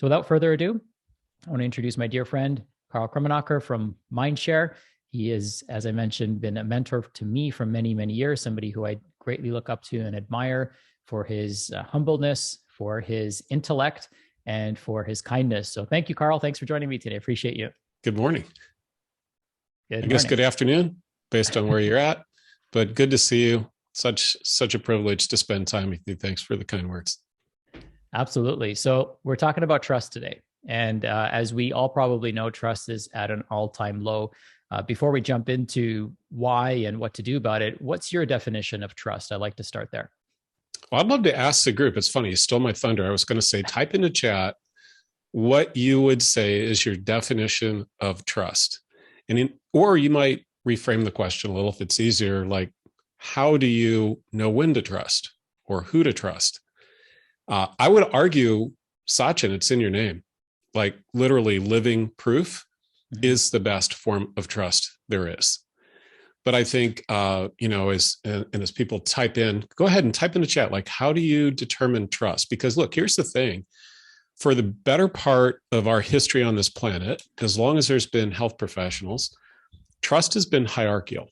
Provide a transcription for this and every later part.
So without further ado, I want to introduce my dear friend, Karl Krummenacher from Mindshare. He is, as I mentioned, been a mentor to me for many, many years, somebody who I greatly look up to and admire for his humbleness, for his intellect, and for his kindness. So thank you, Karl. Thanks for joining me today. I appreciate you. Good morning. Good I guess good afternoon, based on where you're at, but good to see you. Such a privilege to spend time with you. Thanks for the kind words. Absolutely. So we're talking about trust today. And as we all probably know, trust is at an all-time low. Before we jump into why and what to do about it, what's your definition of trust? I'd like to start there. Well, I'd love to ask the group. It's funny, you stole my thunder. I was going to say, type into chat what you would say is your definition of trust. Or you might reframe the question a little if it's easier, like, how do you know when to trust or who to trust? I would argue, Sachin, it's in your name. Like literally living proof is the best form of trust there is. But I think, as people type in, go ahead and type in the chat, like, how do you determine trust? Because look, here's the thing. For the better part of our history on this planet, as long as there's been health professionals, trust has been hierarchical.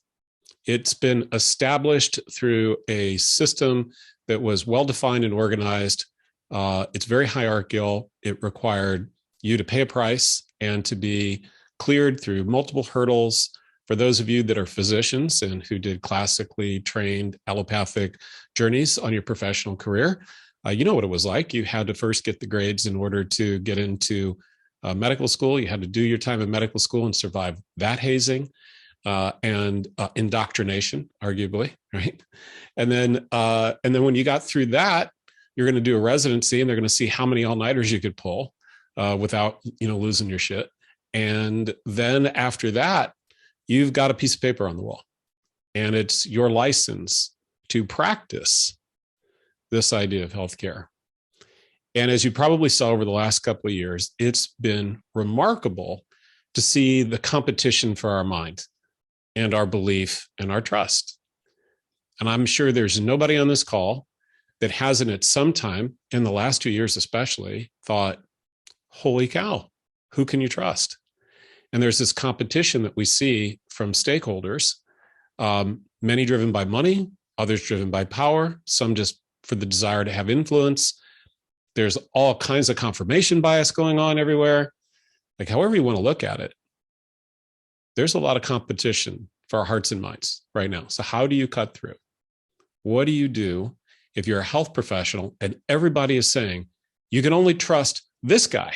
It's been established through a system that was well-defined and organized. It's very hierarchical. It required you to pay a price and to be cleared through multiple hurdles. For those of you that are physicians and who did classically trained allopathic journeys on your professional career, you know what it was like. You had to first get the grades in order to get into medical school. You had to do your time in medical school and survive that hazing and indoctrination, arguably, right? And then when you got through that, you're going to do a residency, and they're going to see how many all-nighters you could pull without losing your shit. And then after that, you've got a piece of paper on the wall, and it's your license to practice this idea of healthcare. And as you probably saw over the last couple of years, it's been remarkable to see the competition for our mind and our belief and our trust. And I'm sure there's nobody on this call that hasn't at some time in the last 2 years especially thought, holy cow, who can you trust? And there's this competition that we see from stakeholders, many driven by money, others driven by power, some just for the desire to have influence. There's all kinds of confirmation bias going on everywhere. Like, however you want to look at it, there's a lot of competition for our hearts and minds right now. So how do you cut through? What do you do if you're a health professional and everybody is saying, you can only trust this guy,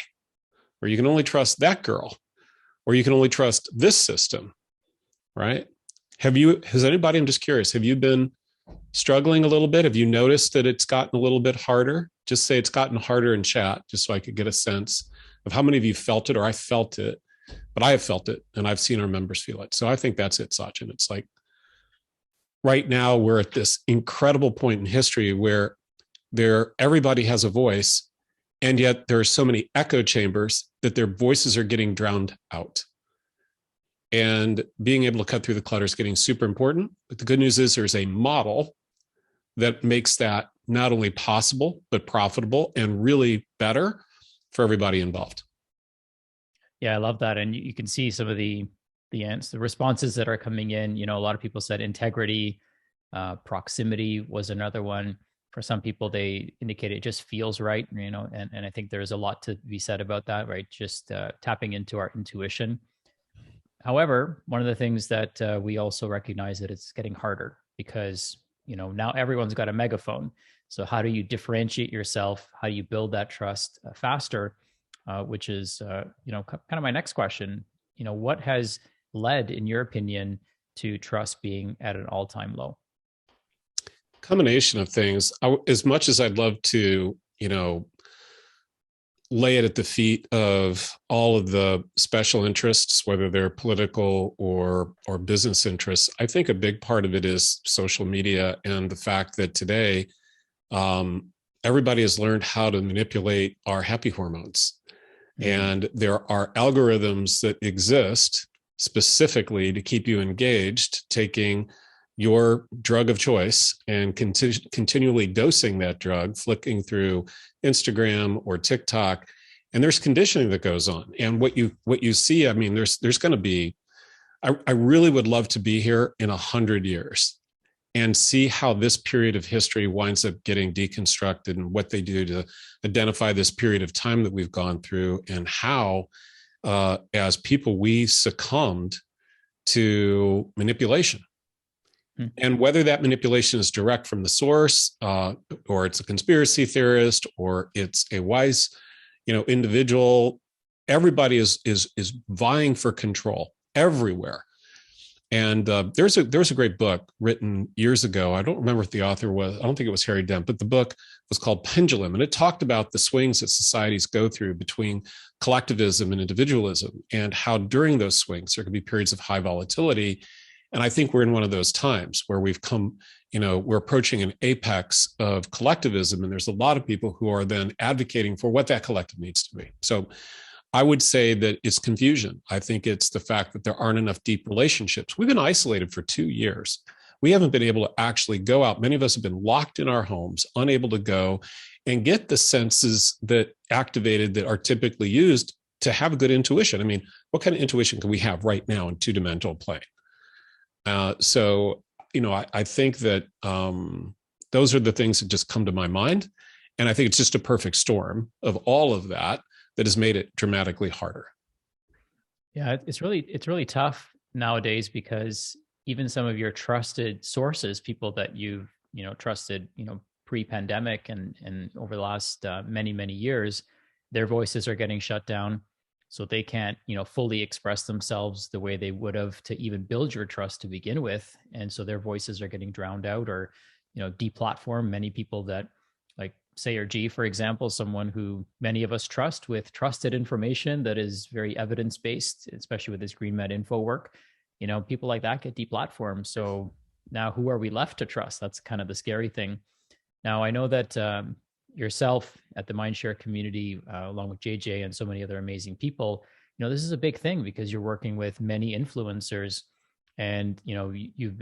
or you can only trust that girl, or you can only trust this system, right? Has anybody, I'm just curious, have you been struggling a little bit? Have you noticed that it's gotten a little bit harder? Just say it's gotten harder in chat, just so I could get a sense of how many of you felt it, or I felt it, but I have felt it and I've seen our members feel it. So I think that's it, Sachin. It's like right now we're at this incredible point in history where everybody has a voice, and yet there are so many echo chambers that their voices are getting drowned out. And being able to cut through the clutter is getting super important. But the good news is there's a model that makes that not only possible, but profitable and really better for everybody involved. Yeah, I love that. And you can see some of the responses that are coming in. A lot of people said integrity, proximity was another one. For some people, they indicate it just feels right, and I think there's a lot to be said about that, right? Just tapping into our intuition. However, one of the things that we also recognize that it's getting harder because, now everyone's got a megaphone. So how do you differentiate yourself? How do you build that trust faster? Which is, kind of my next question. What has led, in your opinion, to trust being at an all-time low? Combination of things. As much as I'd love to, lay it at the feet of all of the special interests, whether they're political or business interests, I think a big part of it is social media and the fact that today everybody has learned how to manipulate our happy hormones. And there are algorithms that exist specifically to keep you engaged, taking your drug of choice and continually dosing that drug, flicking through Instagram or TikTok, And there's conditioning that goes on. And what you see, I mean, there's going to be, I really would love to be here in 100 years and see how this period of history winds up getting deconstructed and what they do to identify this period of time that we've gone through, and how, as people, we succumbed to manipulation. And whether that manipulation is direct from the source, or it's a conspiracy theorist, or it's a wise, individual, everybody is vying for control everywhere. And there's a great book written years ago. I don't remember if the author was, I don't think it was Harry Dent, but the book was called Pendulum. And it talked about the swings that societies go through between collectivism and individualism, and how during those swings, there can be periods of high volatility. And I think we're in one of those times where we've come, we're approaching an apex of collectivism. And there's a lot of people who are then advocating for what that collective needs to be. So I would say that it's confusion. I think it's the fact that there aren't enough deep relationships. We've been isolated for 2 years. We haven't been able to actually go out. Many of us have been locked in our homes, unable to go and get the senses that activated that are typically used to have a good intuition. I mean, what kind of intuition can we have right now in two-dimensional plane? So, I think that those are the things that just come to my mind. And I think it's just a perfect storm of all of that has made it dramatically harder. Yeah, it's really tough nowadays, because even some of your trusted sources, people that you've, trusted, pre-pandemic and over the last many years, their voices are getting shut down. So they can't, fully express themselves the way they would have to even build your trust to begin with. And so their voices are getting drowned out, or, deplatformed. Many people that, like Sayer G, for example, someone who many of us trust with trusted information that is very evidence-based, especially with this Green Med info work, people like that get deplatformed. So now who are we left to trust? That's kind of the scary thing. Now, I know that yourself at the Mindshare community, along with JJ and so many other amazing people, this is a big thing, because you're working with many influencers, and we've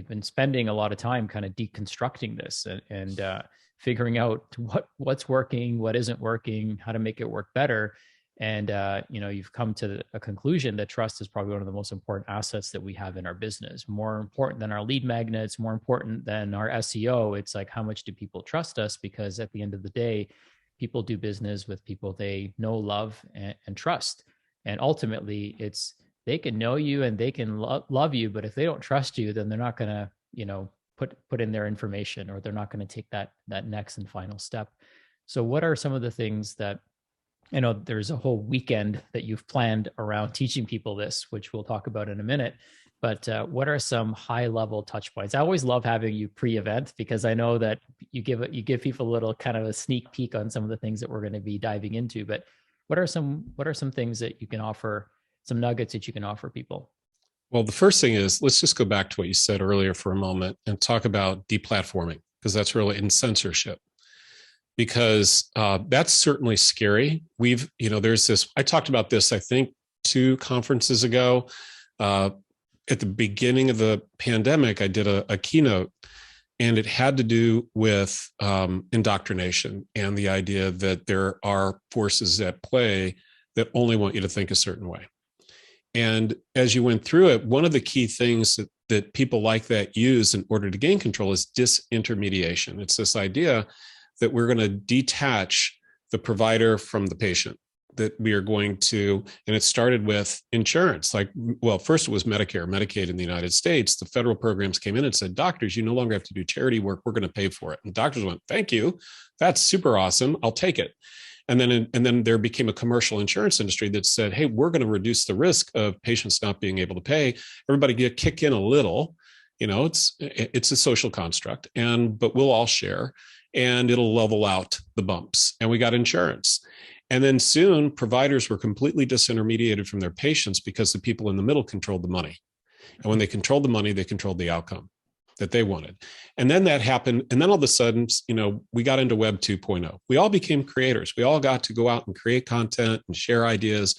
been spending a lot of time kind of deconstructing this and figuring out what's working, what isn't working, how to make it work better. And you've come to a conclusion that trust is probably one of the most important assets that we have in our business, more important than our lead magnets, more important than our SEO. It's like, how much do people trust us? Because at the end of the day, people do business with people they know, love, and trust. And ultimately, they can know you and they can love you, but if they don't trust you, then they're not going to, put in their information, or they're not going to take that next and final step. So what are some of the things that, I know there's a whole weekend that you've planned around teaching people this, which we'll talk about in a minute, but what are some high level touch points? I always love having you pre-event, because I know that you give people a little kind of a sneak peek on some of the things that we're going to be diving into, but what are some things that you can offer, some nuggets that you can offer people? Well, the first thing is, let's just go back to what you said earlier for a moment and talk about deplatforming, because that's really in censorship. Because that's certainly scary. There's this, I talked about this, I think 2 conferences ago. At the beginning of the pandemic, I did a keynote, and it had to do with indoctrination and the idea that there are forces at play that only want you to think a certain way. And as you went through it, one of the key things that people like that use in order to gain control is disintermediation. It's this idea that we're going to detach the provider from the patient, that we are going to, and it started with insurance. First it was Medicare, Medicaid in the United States. The federal programs came in and said, doctors, you no longer have to do charity work. We're going to pay for it. And doctors went, thank you. That's super awesome. I'll take it. And then there became a commercial insurance industry that said, hey, we're going to reduce the risk of patients not being able to pay. Everybody kick in a little, it's a social construct, but we'll all share, and it'll level out the bumps. And we got insurance. And then soon providers were completely disintermediated from their patients, because the people in the middle controlled the money. And when they controlled the money, they controlled the outcome that they wanted. And then that happened. And then all of a sudden, we got into Web 2.0. We all became creators. We all got to go out and create content and share ideas.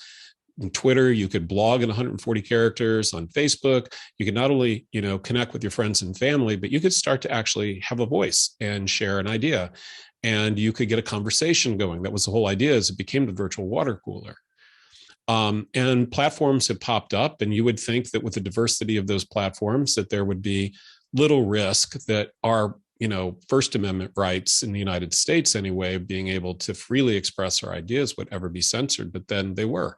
On Twitter, you could blog in 140 characters. On Facebook, you could not only, connect with your friends and family, but you could start to actually have a voice and share an idea. and you could get a conversation going. That was the whole idea as it became the virtual water cooler. And platforms have popped up, and you would think that with the diversity of those platforms that there would be little risk that our First Amendment rights in the United States anyway, being able to freely express our ideas would ever be censored, but then they were.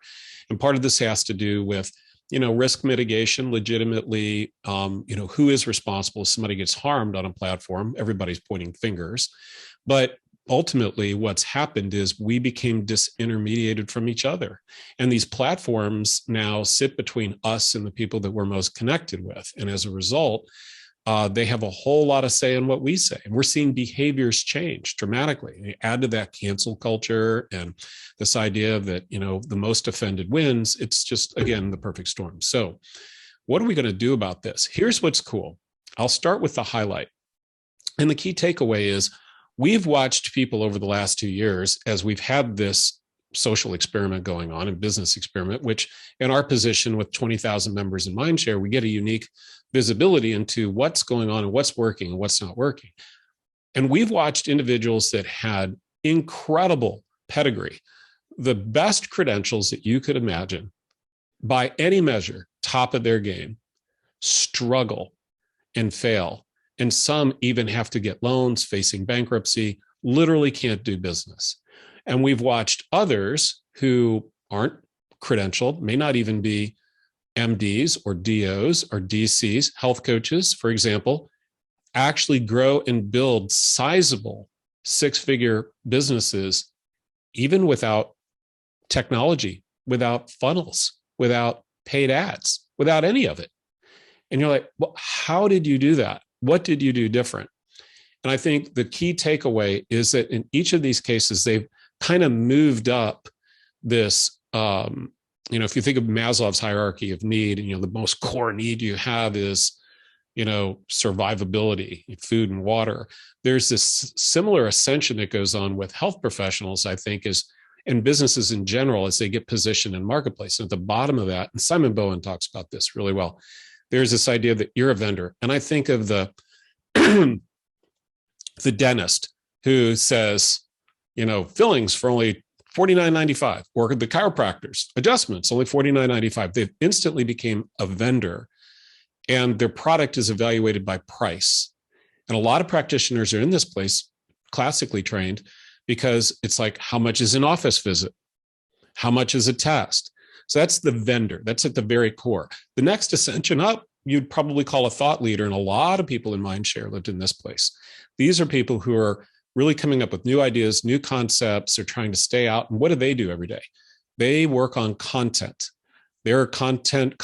And part of this has to do with risk mitigation, legitimately, who is responsible if somebody gets harmed on a platform. Everybody's pointing fingers. But ultimately, what's happened is we became disintermediated from each other. And these platforms now sit between us and the people that we're most connected with. And as a result, they have a whole lot of say in what we say. And we're seeing behaviors change dramatically. You add to that cancel culture and this idea that, the most offended wins. It's just, again, the perfect storm. So what are we going to do about this? Here's what's cool. I'll start with the highlight. And the key takeaway is we've watched people over the last 2 years as we've had this social experiment going on and business experiment, which in our position with 20,000 members in Mindshare, we get a unique visibility into what's going on and what's working and what's not working. And we've watched individuals that had incredible pedigree, the best credentials that you could imagine, by any measure, top of their game, struggle and fail. And some even have to get loans, facing bankruptcy, literally can't do business. And we've watched others who aren't credentialed, may not even be MDs or DOs or DCs, health coaches, for example, actually grow and build sizable six-figure businesses, even without technology, without funnels, without paid ads, without any of it. And you're like, well, how did you do that? What did you do different? And I think the key takeaway is that in each of these cases, they've kind of moved up this, if you think of Maslow's hierarchy of need, and, the most core need you have is, survivability, food and water. There's this similar ascension that goes on with health professionals, I think, and businesses in general, as they get positioned in marketplace. And at the bottom of that, and Simon Bowen talks about this really well, there's this idea that you're a vendor. And I think of the dentist who says, fillings for only $49.95, or the chiropractors, adjustments, only $49.95. They've instantly became a vendor, and their product is evaluated by price. And a lot of practitioners are in this place, classically trained, because it's like, how much is an office visit? How much is a test? So that's the vendor. That's at the very core. The next ascension up, you'd probably call a thought leader, and a lot of people in Mindshare lived in this place. These are people who are really coming up with new ideas, new concepts. They're trying to stay out. And what do they do every day? They work on content. They're content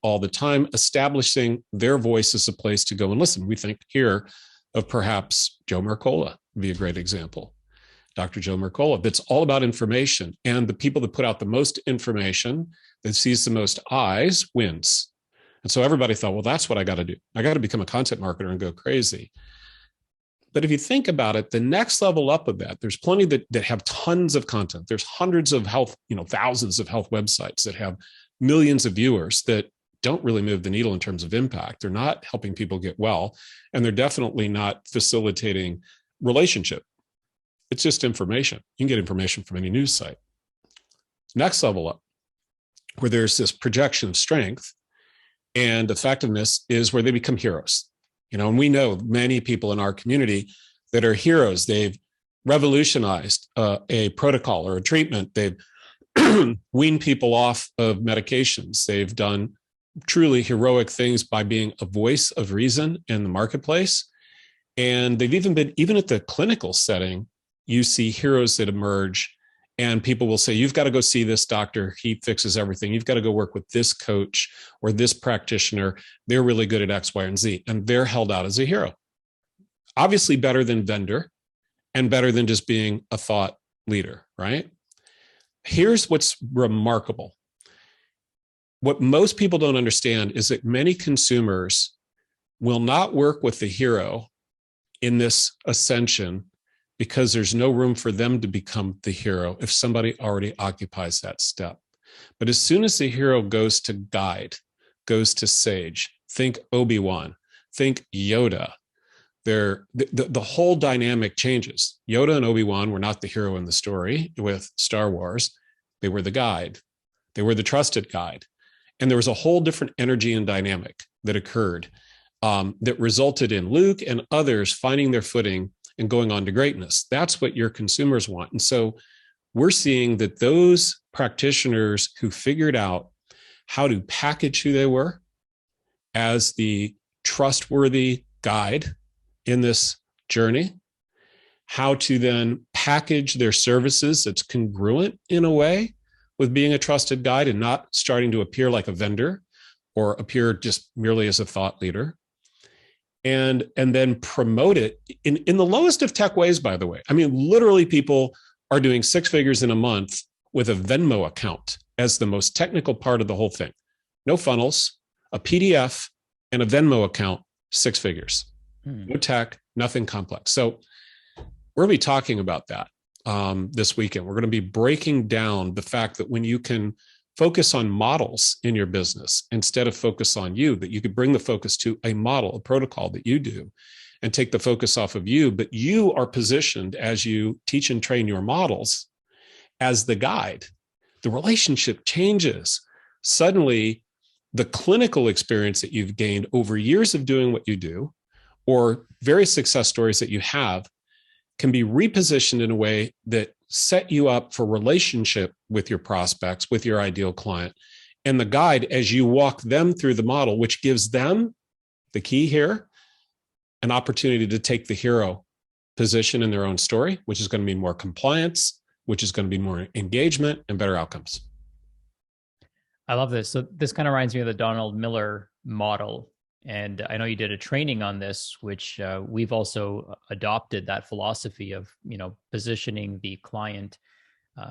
all the time, establishing their voice as a place to go and listen. We think here of perhaps Joe Mercola would be a great example. Dr. Joe Mercola, that's all about information. And the people that put out the most information, that sees the most eyes, wins. And so everybody thought, well, that's what I got to do. I got to become a content marketer and go crazy. But if you think about it, the next level up of that, there's plenty that have tons of content. There's hundreds of health, thousands of health websites that have millions of viewers that don't really move the needle in terms of impact. They're not helping people get well, and they're definitely not facilitating relationship. It's just information. You can get information from any news site. Next level up, where there's this projection of strength and effectiveness, is where they become heroes. And we know many people in our community that are heroes. They've revolutionized a protocol or a treatment. They've weaned people off of medications. They've done truly heroic things by being a voice of reason in the marketplace. And they've even at the clinical setting, you see heroes that emerge, and people will say, you've got to go see this doctor. He fixes everything. You've got to go work with this coach or this practitioner. They're really good at X, Y, and Z. And they're held out as a hero. Obviously better than vendor and better than just being a thought leader, right? Here's what's remarkable. What most people don't understand is that many consumers will not work with the hero in this ascension because there's no room for them to become the hero if somebody already occupies that step. But as soon as the hero goes to guide, goes to sage, think Obi-Wan, think Yoda, The whole dynamic changes. Yoda and Obi-Wan were not the hero in the story with Star Wars. They were the guide. They were the trusted guide. And there was a whole different energy and dynamic that occurred that resulted in Luke and others finding their footing and going on to greatness. That's what your consumers want. And so we're seeing that those practitioners who figured out how to package who they were as the trustworthy guide in this journey, how to then package their services that's congruent in a way with being a trusted guide and not starting to appear like a vendor or appear just merely as a thought leader, and then promote it in the lowest of tech ways, by the way. I mean, literally people are doing six figures in a month with a Venmo account as the most technical part of the whole thing. No funnels, a PDF, and a Venmo account, six figures. No tech, nothing complex. So we're going to be talking about that this weekend. We're going to be breaking down the fact that when you can focus on models in your business instead of focus on you, that you could bring the focus to a model, a protocol that you do, and take the focus off of you, but you are positioned as you teach and train your models as the guide. The relationship changes. Suddenly, the clinical experience that you've gained over years of doing what you do, or various success stories that you have, can be repositioned in a way that set you up for relationship with your prospects, with your ideal client, and the guide as you walk them through the model, which gives them, the key here, an opportunity to take the hero position in their own story, which is going to mean more compliance, which is going to be more engagement and better outcomes. I love this. So this kind of reminds me of the Donald Miller model. And I know you did a training on this, which we've also adopted that philosophy of, positioning the client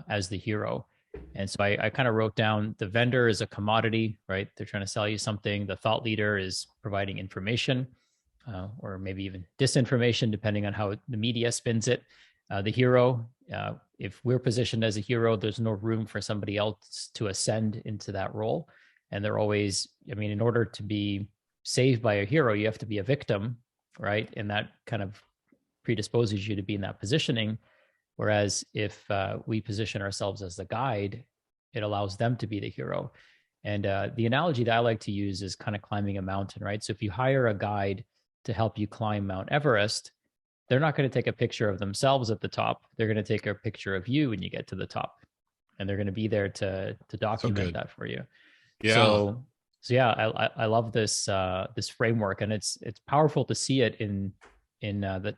as the hero. And so I kind of wrote down the vendor is a commodity, right? They're trying to sell you something. The thought leader is providing information or maybe even disinformation, depending on how the media spins it. The hero, if we're positioned as a hero, there's no room for somebody else to ascend into that role. And they're always, in order to be saved by a hero, you have to be a victim, right? And that kind of predisposes you to be in that positioning. Whereas if we position ourselves as the guide, it allows them to be the hero. And the analogy that I like to use is kind of climbing a mountain, right? So if you hire a guide to help you climb Mount Everest, they're not going to take a picture of themselves at the top. They're going to take a picture of you when you get to the top. And they're going to be there to document that for you. Yeah. So yeah, I love this this framework, and it's powerful to see it in the,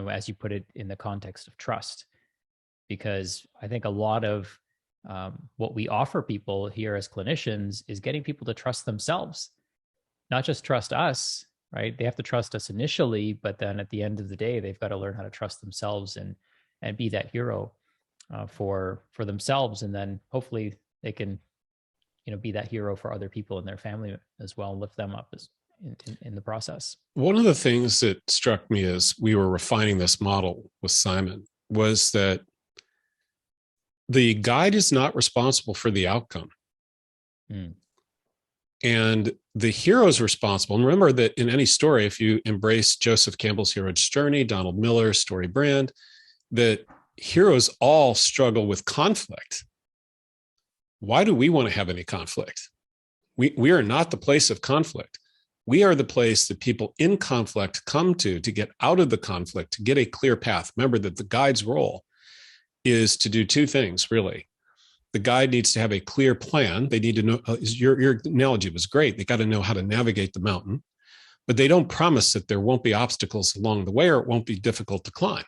as you put it, in the context of trust, because I think a lot of what we offer people here as clinicians is getting people to trust themselves, not just trust us, right? They have to trust us initially, but then at the end of the day, they've got to learn how to trust themselves and be that hero for themselves, and then hopefully they can be that hero for other people in their family as well, and lift them up in the process. One of the things that struck me as we were refining this model with Simon was that the guide is not responsible for the outcome. And the hero is responsible. And remember that in any story, if you embrace Joseph Campbell's hero's journey, Donald Miller's story brand, that heroes all struggle with conflict. Why do we want to have any conflict? We are not the place of conflict. We are the place that people in conflict come to get out of the conflict, to get a clear path. Remember that the guide's role is to do two things, really. The guide needs to have a clear plan. They need to know, your analogy was great. They got to know how to navigate the mountain, but they don't promise that there won't be obstacles along the way or it won't be difficult to climb.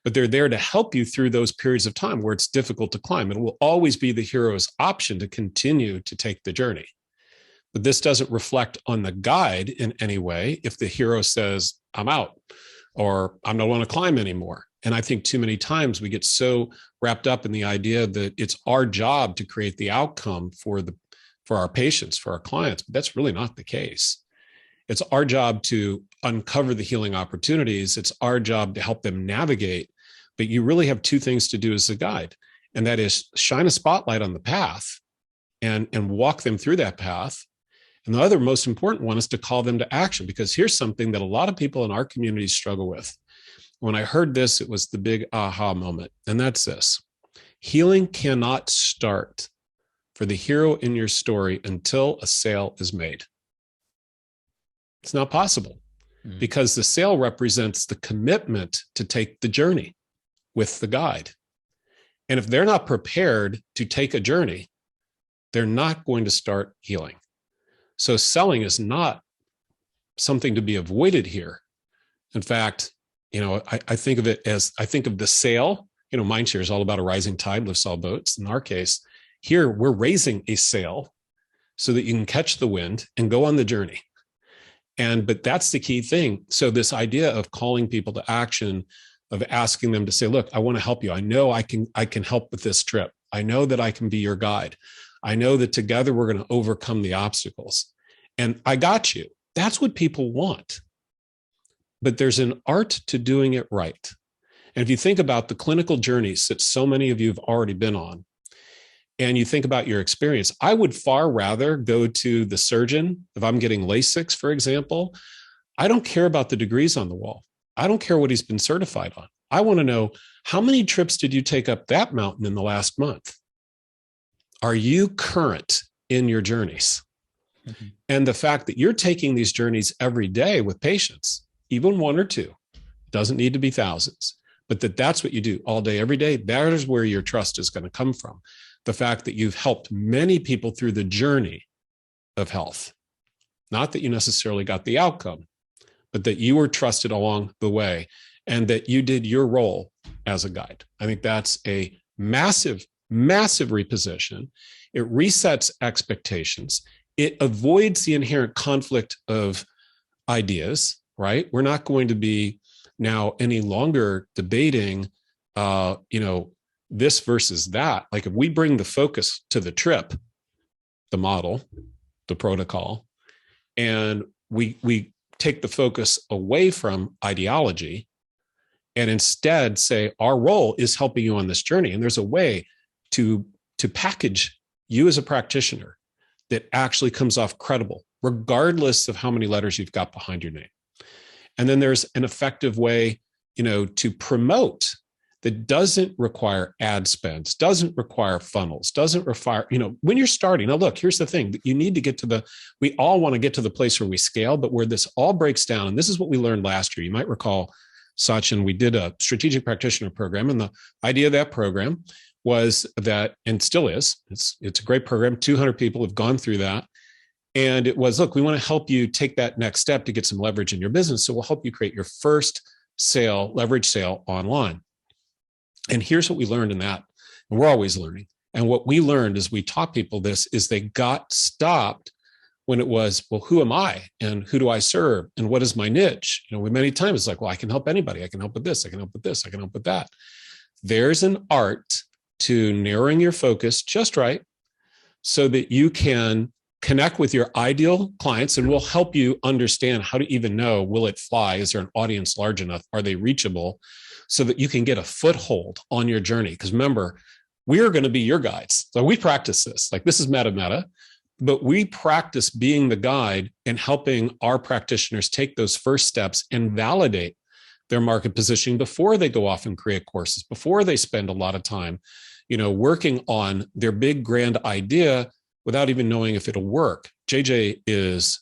But they're there to help you through those periods of time where it's difficult to climb. It will always be the hero's option to continue to take the journey. But this doesn't reflect on the guide in any way if the hero says, I'm out, or I don't want to climb anymore. And I think too many times we get so wrapped up in the idea that it's our job to create the outcome for our patients, for our clients, but that's really not the case. It's our job to uncover the healing opportunities. It's our job to help them navigate. But you really have two things to do as a guide, and that is shine a spotlight on the path and walk them through that path, And the other most important one is to call them to action, because here's something that a lot of people in our community struggle with. When I heard this, it was the big aha moment. And that's this: healing cannot start for the hero in your story until a sale is made. It's not possible, because the sale represents the commitment to take the journey with the guide. And if they're not prepared to take a journey, they're not going to start healing. So selling is not something to be avoided here. In fact, I think of it as, I think of the sail, Mindshare is all about a rising tide lifts all boats. In our case, here we're raising a sail so that you can catch the wind and go on the journey. But that's the key thing. So this idea of calling people to action, of asking them to say, look, I want to help you. I know I can help with this trip. I know that I can be your guide. I know that together we're going to overcome the obstacles. And I got you. That's what people want. But there's an art to doing it right. And if you think about the clinical journeys that so many of you have already been on, and you think about your experience, I would far rather go to the surgeon. If I'm getting LASIK, for example, I don't care about the degrees on the wall. I don't care what he's been certified on. I want to know, how many trips did you take up that mountain in the last month? Are you current in your journeys? Mm-hmm. And the fact that you're taking these journeys every day with patients, even one or two, doesn't need to be thousands, but that's what you do all day, every day, that is where your trust is going to come from. The fact that you've helped many people through the journey of health, not that you necessarily got the outcome, but that you were trusted along the way and that you did your role as a guide. I think that's a massive, massive reposition. It resets expectations. It avoids the inherent conflict of ideas, right? We're not going to be now any longer debating, this versus that. Like if we bring the focus to the trip, the model, the protocol, and we take the focus away from ideology and instead say our role is helping you on this journey. And there's a way to package you as a practitioner that actually comes off credible, regardless of how many letters you've got behind your name. And then there's an effective way, to promote that doesn't require ad spends, doesn't require funnels, doesn't require, when you're starting. Now, look, here's the thing: you need to get to we all want to get to the place where we scale, but where this all breaks down. And this is what we learned last year. You might recall, Sachin, we did a strategic practitioner program. And the idea of that program was that, and still is, it's a great program. 200 people have gone through that. And it was, look, we want to help you take that next step to get some leverage in your business. So we'll help you create your first sale, leverage sale online. And here's what we learned in that. And we're always learning. And what we learned as we taught people this is they got stopped when it was, well, who am I? And who do I serve? And what is my niche? Many times it's like, well, I can help anybody. I can help with this. I can help with this. I can help with that. There's an art to narrowing your focus just right so that you can connect with your ideal clients, and we'll help you understand how to even know, will it fly? Is there an audience large enough? Are they reachable? So that you can get a foothold on your journey. Because remember, we are going to be your guides. So we practice this. Like, this is meta, but we practice being the guide and helping our practitioners take those first steps and validate their market positioning before they go off and create courses, before they spend a lot of time, working on their big grand idea without even knowing if it'll work. JJ is,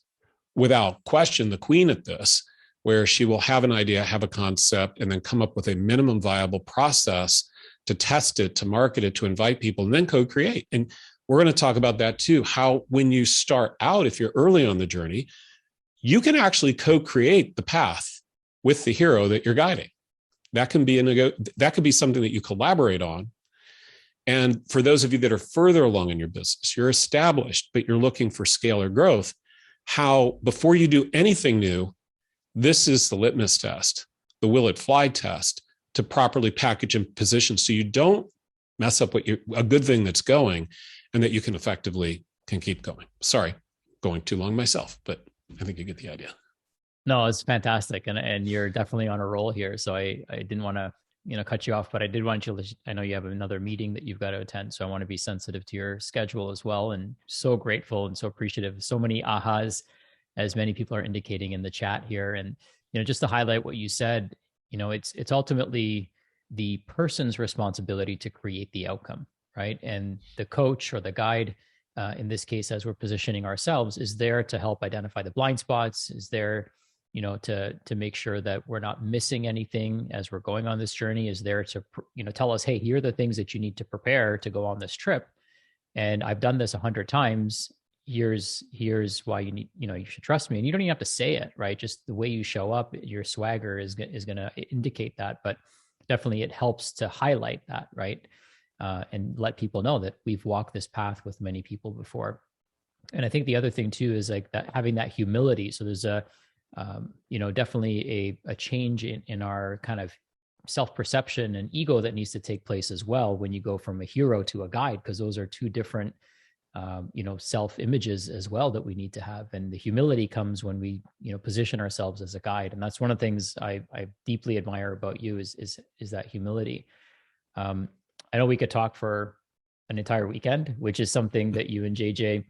without question, the queen at this, where she will have an idea, have a concept, and then come up with a minimum viable process to test it, to market it, to invite people, and then co-create. And we're going to talk about that too, how when you start out, if you're early on the journey, you can actually co-create the path with the hero that you're guiding. That can be that could be something that you collaborate on. And for those of you that are further along in your business, you're established, but you're looking for scale or growth, how before you do anything new, this is the litmus test, the will it fly test, to properly package and position so you don't mess up a good thing that's going, and that you can effectively keep going. Sorry, going too long myself, but I think you get the idea. No, it's fantastic. And you're definitely on a roll here. So I didn't want to cut you off, but I did want you to, I know you have another meeting that you've got to attend. So I want to be sensitive to your schedule as well. And so grateful and so appreciative. So many ahas, as many people are indicating in the chat here. And, just to highlight what you said, it's ultimately the person's responsibility to create the outcome, right? And the coach or the guide, in this case, as we're positioning ourselves, is there to help identify the blind spots, is there, to make sure that we're not missing anything as we're going on this journey, is there to, tell us, hey, here are the things that you need to prepare to go on this trip. And I've done this 100 times. Here's why you need, you should trust me. And you don't even have to say it, right? Just the way you show up, your swagger is going to indicate that. But definitely it helps to highlight that, right? And let people know that we've walked this path with many people before. And I think the other thing too is like that, having that humility. So there's definitely a change in our kind of self-perception and ego that needs to take place as well when you go from a hero to a guide, because those are two different self-images as well that we need to have. And the humility comes when we position ourselves as a guide. And that's one of the things I deeply admire about you is that humility. I know we could talk for an entire weekend, which is something that you and JJ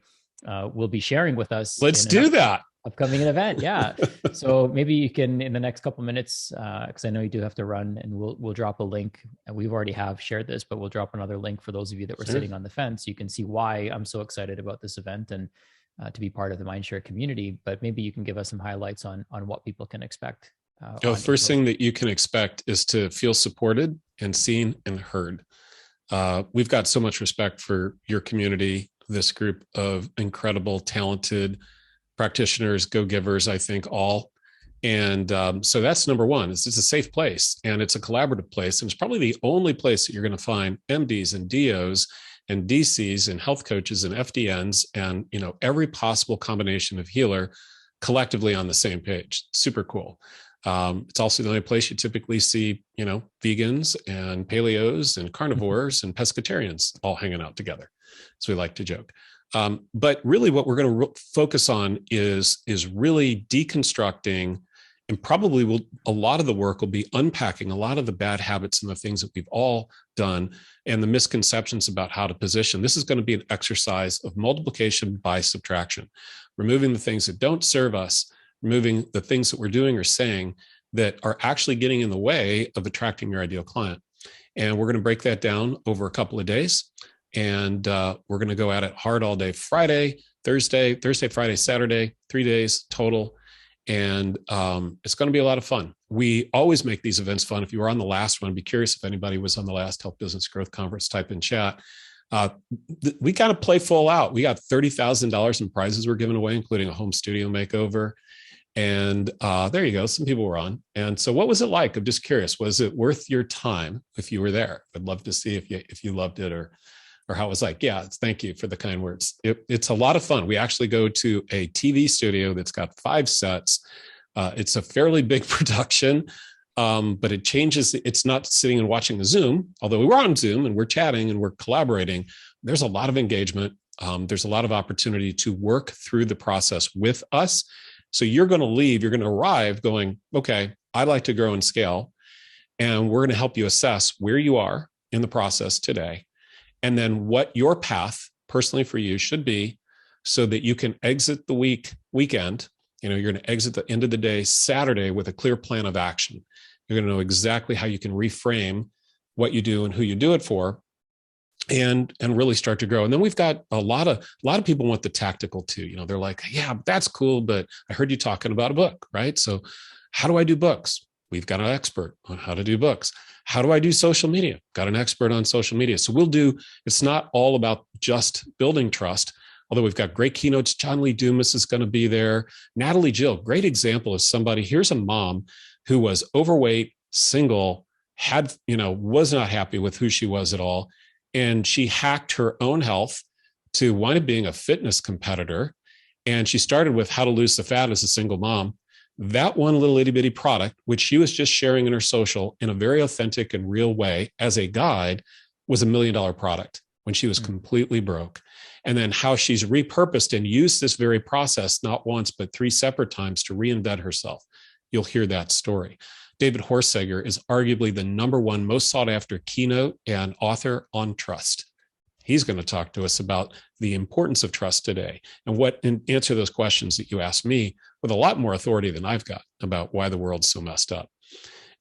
will be sharing with us. Let's do that. Upcoming event. Yeah. So maybe you can, in the next couple of minutes, because I know you do have to run, and we'll drop a link. And we've already have shared this, but we'll drop another link for those of you that were sitting on the fence. You can see why I'm so excited about this event and to be part of the Mindshare community. But maybe you can give us some highlights on what people can expect. First thing that you can expect is to feel supported and seen and heard. We've got so much respect for your community, this group of incredible, talented practitioners, go-givers, I think all. And so that's number one. It's a safe place, and it's a collaborative place. And it's probably the only place that you're going to find MDs and DOs and DCs and health coaches and FDNs and, every possible combination of healer collectively on the same page. Super cool. It's also the only place you typically see, vegans and paleos and carnivores and pescatarians all hanging out together. So we like to joke. But really what we're going to focus on is really deconstructing, and probably a lot of the work will be unpacking a lot of the bad habits and the things that we've all done and the misconceptions about how to position. This is going to be an exercise of multiplication by subtraction, removing the things that don't serve us, removing the things that we're doing or saying that are actually getting in the way of attracting your ideal client. And we're going to break that down over a couple of days. And we're going to go at it hard all day, Thursday, Friday, Saturday, 3 days total. And it's going to be a lot of fun. We always make these events fun. If you were on the last one, I'd be curious if anybody was on the last Health Business Growth Conference, type in chat. We got to play full out. We got $30,000 in prizes we're giving away, including a home studio makeover. And there you go. Some people were on. And so what was it like? I'm just curious. Was it worth your time if you were there? I'd love to see if you loved it or how it was like. Yeah, thank you for the kind words. It's a lot of fun. We actually go to a TV studio that's got 5 sets. It's a fairly big production, but it changes. It's not sitting and watching the Zoom, although we were on Zoom and we're chatting and we're collaborating. There's a lot of engagement. There's a lot of opportunity to work through the process with us. So you're going to arrive going, okay, I'd like to grow and scale. And we're going to help you assess where you are in the process today. And then what your path personally for you should be so that you can exit the weekend. You're going to exit the end of the day, Saturday, with a clear plan of action. You're going to know exactly how you can reframe what you do and who you do it for, and really start to grow. And then we've got a lot of people want the tactical too. They're like, yeah, that's cool, but I heard you talking about a book, right? So how do I do books? We've got an expert on how to do books. How do I do social media? Got an expert on social media. So it's not all about just building trust, although we've got great keynotes. John Lee Dumas is going to be there. Natalie Jill, great example of somebody. Here's a mom who was overweight, single, was not happy with who she was at all. And she hacked her own health to wind up being a fitness competitor. And she started with how to lose the fat as a single mom. That one little itty bitty product, which she was just sharing in her social in a very authentic and real way as a guide, was $1 million product when she was completely broke. And then how she's repurposed and used this very process, not once, but 3 separate times to reinvent herself. You'll hear that story. David Horsager is arguably the #1 most sought after keynote and author on trust. He's going to talk to us about the importance of trust today and answer those questions that you asked me with a lot more authority than I've got about why the world's so messed up.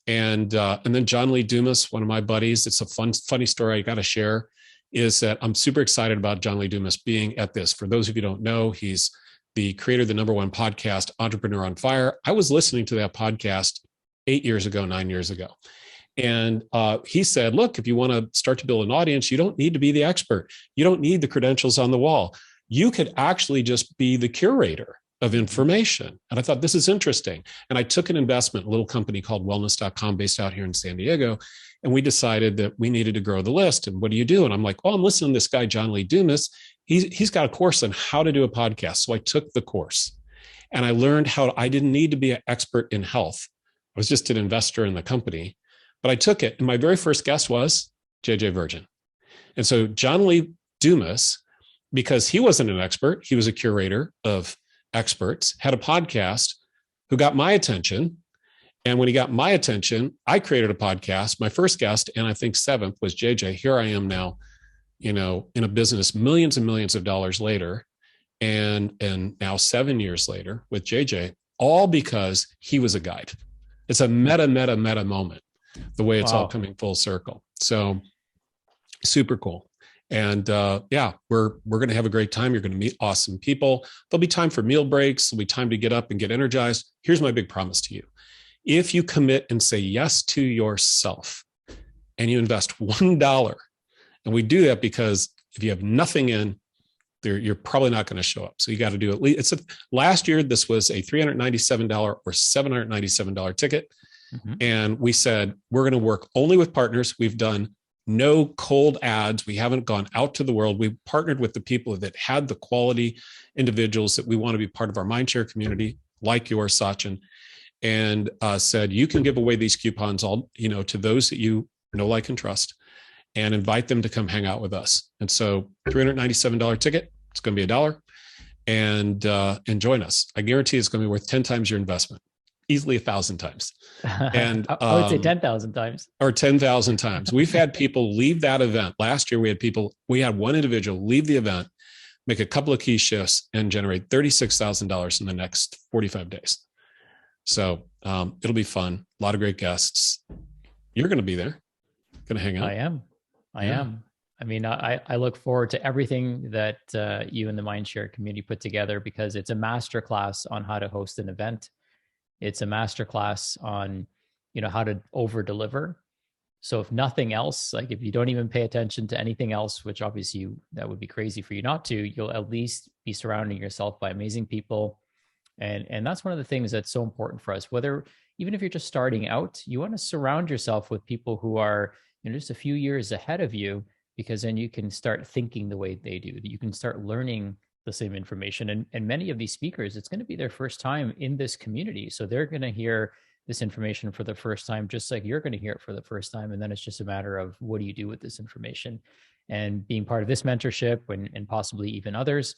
And then John Lee Dumas, one of my buddies, it's a funny story I got to share, is that I'm super excited about John Lee Dumas being at this. For those of you who don't know, he's the creator of the #1 podcast, Entrepreneur on Fire. I was listening to that podcast 9 years ago. And he said, look, if you want to start to build an audience, you don't need to be the expert. You don't need the credentials on the wall. You could actually just be the curator of information. And I thought, this is interesting. And I took an investment, a little company called wellness.com based out here in San Diego. And we decided that we needed to grow the list. And what do you do? And I'm like, well, I'm listening to this guy, John Lee Dumas. He's got a course on how to do a podcast. So I took the course and I learned how I didn't need to be an expert in health. I was just an investor in the company. But I took it, and my very first guest was JJ Virgin. And so John Lee Dumas, because he wasn't an expert, he was a curator of experts, had a podcast who got my attention. And when he got my attention, I created a podcast. My first guest, and I think 7th, was JJ. Here I am now, in a business millions and millions of dollars later, and now 7 years later with JJ, all because he was a guide. It's a meta moment, the way it's all coming full circle. So super cool. And we're going to have a great time. You're going to meet awesome people. There'll be time for meal breaks. There'll be time to get up and get energized. Here's my big promise to you. If you commit and say yes to yourself and you invest $1, and we do that because if you have nothing in there, you're probably not going to show up. So you got to do at least, last year, this was a $397 or $797 ticket. Mm-hmm. And we said, we're going to work only with partners. We've done no cold ads. We haven't gone out to the world. We partnered with the people that had the quality individuals that we want to be part of our Mindshare community, like yours, Sachin, and said, you can give away these coupons to those that you know, like, and trust, and invite them to come hang out with us. And so $397 ticket, it's going to be $1, and join us. I guarantee it's going to be worth 10 times your investment, easily 1,000 times. And I would say 10,000 times. Or 10,000 times. We've had people leave that event. Last year, we had one individual leave the event, make a couple of key shifts, and generate $36,000 in the next 45 days. So it'll be fun. A lot of great guests. You're going to be there. Going to hang out. I am. I mean, I look forward to everything that you and the Mindshare community put together, because it's a masterclass on how to host an event. It's a masterclass on, how to over deliver. So if nothing else, like if you don't even pay attention to anything else, which obviously that would be crazy for you not to, you'll at least be surrounding yourself by amazing people. And that's one of the things that's so important for us. Even if you're just starting out, you want to surround yourself with people who are just a few years ahead of you, because then you can start thinking the way they do. You can start learning the same information. And many of these speakers, it's going to be their first time in this community. So they're going to hear this information for the first time, just like you're going to hear it for the first time. And then it's just a matter of, what do you do with this information? And being part of this mentorship and possibly even others,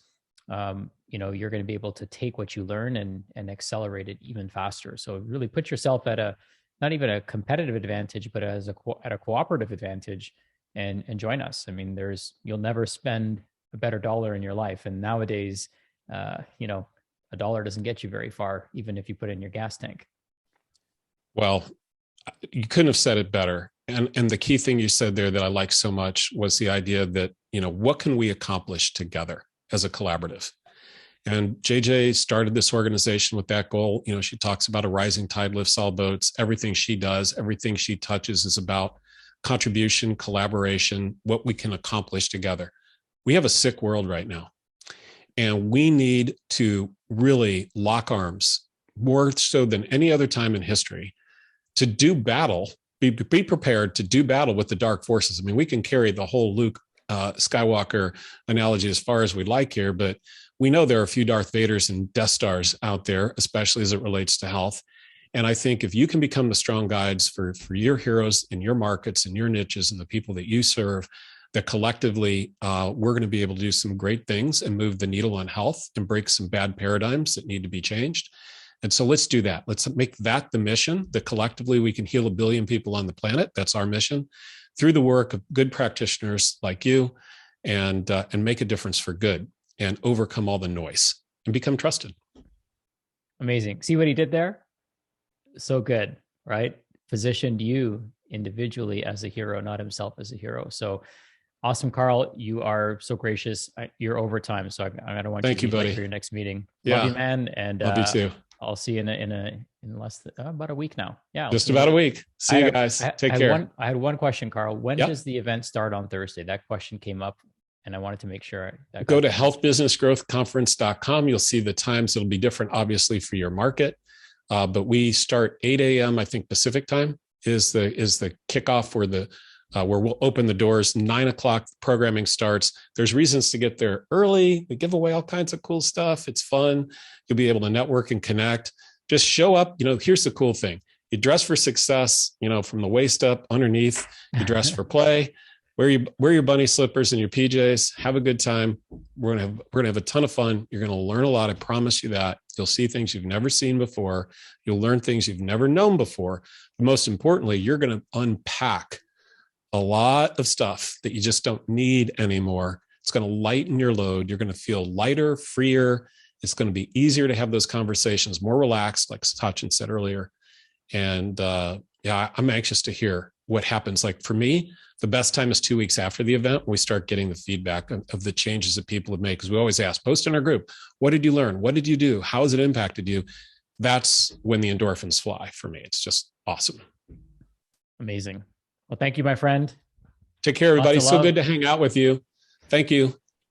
you're going to be able to take what you learn and accelerate it even faster. So really put yourself at not even a competitive advantage, but at a cooperative advantage, and join us. I mean, you'll never spend a better dollar in your life. And nowadays, $1 doesn't get you very far, even if you put it in your gas tank. Well, you couldn't have said it better. And the key thing you said there that I like so much was the idea that, what can we accomplish together as a collaborative? And JJ started this organization with that goal. She talks about a rising tide lifts all boats. Everything she does, everything she touches is about contribution, collaboration, what we can accomplish together. We have a sick world right now, and we need to really lock arms more so than any other time in history to do battle, be prepared to do battle with the dark forces. I mean, we can carry the whole Luke Skywalker analogy as far as we'd like here, but we know there are a few Darth Vaders and Death Stars out there, especially as it relates to health. And I think if you can become the strong guides for your heroes in your markets and your niches and the people that you serve, that collectively we're going to be able to do some great things and move the needle on health and break some bad paradigms that need to be changed. And so let's do that. Let's make that the mission, that collectively we can heal 1 billion people on the planet. That's our mission through the work of good practitioners like you, and make a difference for good and overcome all the noise and become trusted. Amazing. See what he did there? So good, right? Positioned you individually as a hero, not himself as a hero. So awesome, Karl. You are so gracious. You're over time, so I don't want Thank you you, to be buddy. late for your next meeting. Yeah. Love you, man. And love you too. I'll see you in less than about a week now. Yeah, just about a week. See you guys. Take care. I had one question, Karl. When Yep. does the event start on Thursday? That question came up, and I wanted to make sure that go to healthbusinessgrowthconference.com. You'll see the times. It'll be different, obviously, for your market. But we start 8 a.m. I think Pacific time is the kickoff for the where we'll open the doors. 9 o'clock programming starts. There's reasons to get there early. We give away all kinds of cool stuff. It's fun. You'll be able to network and connect. Just show up. Here's the cool thing. You dress for success, from the waist up, underneath. You dress for play. Wear your bunny slippers and your PJs. Have a good time. We're gonna have a ton of fun. You're gonna learn a lot. I promise you that. You'll see things you've never seen before. You'll learn things you've never known before. But most importantly, you're gonna unpack a lot of stuff that you just don't need anymore. It's gonna lighten your load. You're gonna feel lighter, freer. It's gonna be easier to have those conversations, more relaxed, like Sachin said earlier. And I'm anxious to hear what happens. Like for me, the best time is 2 weeks after the event. We start getting the feedback of the changes that people have made. Because we always ask, post in our group, what did you learn? What did you do? How has it impacted you? That's when the endorphins fly for me. It's just awesome. Amazing. Well, thank you, my friend. Take care, everybody. So good to hang out with you. Thank you.